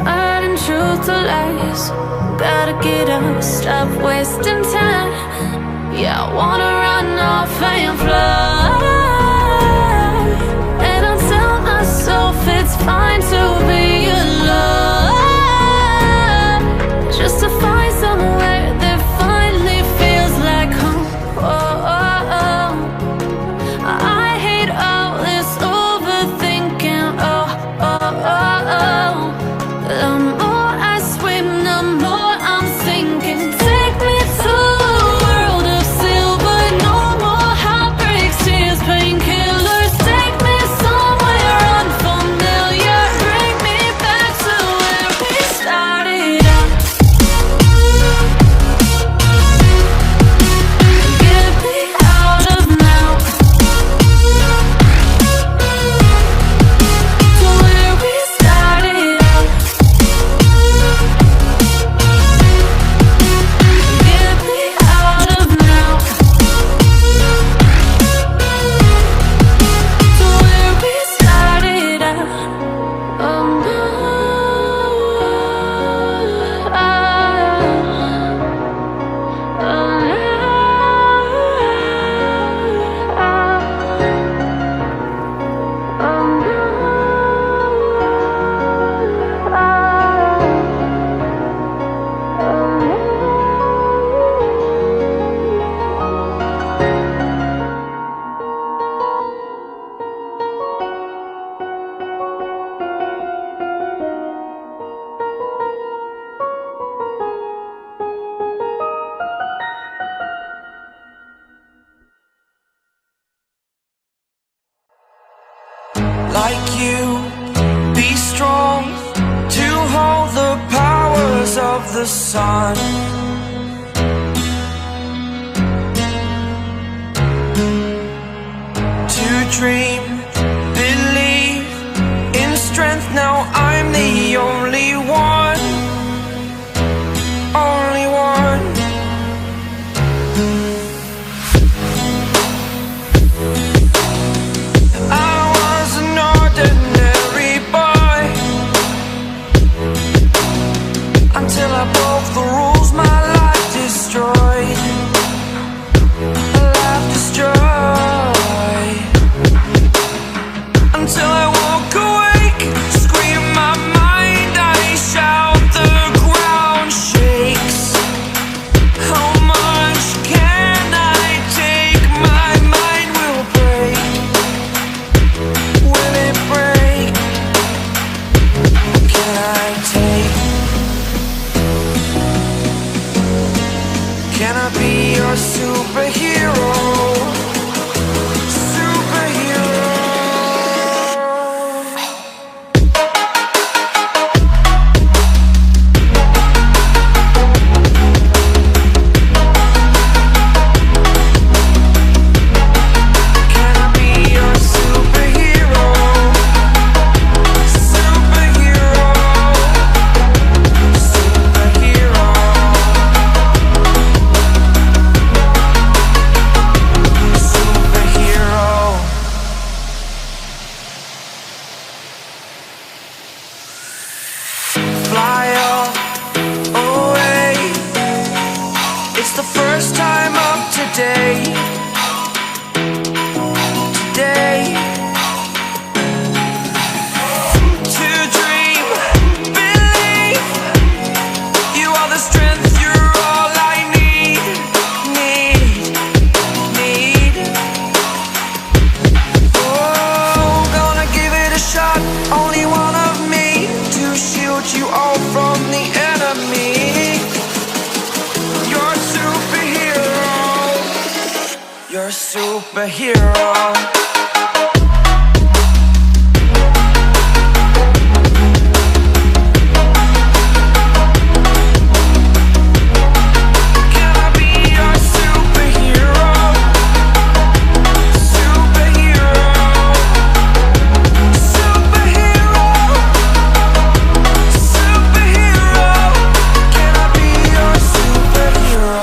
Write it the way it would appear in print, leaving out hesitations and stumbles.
turning truth to lies. Gotta get up, stop wasting time. Yeah, I wanna run off and fly. And I tell myself it's fine to be alone, just to find somewhere that finally feels like home. Oh, oh, oh. I hate all this overthinking. Oh, oh, oh, oh. The more I swim, the more I'm sinking. Take me to a world of silver. No more heartbreaks, tears, painkillers. Take me somewhere unfamiliar. Bring me back to where we started out. Get me out of now, to where we started out. Get me out of now, to where we started out. Oh no, like you, be strong to hold the powers of the sun. To dream, believe in strength. Now I'm the only one, only one. I was an ordinary boy until I broke the rules. My life destroyed, life destroyed. Until I woke awake, scream my mind, I shout, the ground shakes. How much can I take? My mind will break. Will it break? Can I take? Can I be your superhero? Superhero. Can I be your superhero? Superhero. Superhero. Superhero. Fly up away. It's the first time of today. Today. To dream, believe. You are the strength, you're all I need. Need. Oh, gonna give it a shot. Only one of me to shield you all from the enemy. You're a superhero. You're a superhero. Can I be your superhero? Superhero. Superhero. Superhero. Can I be your superhero?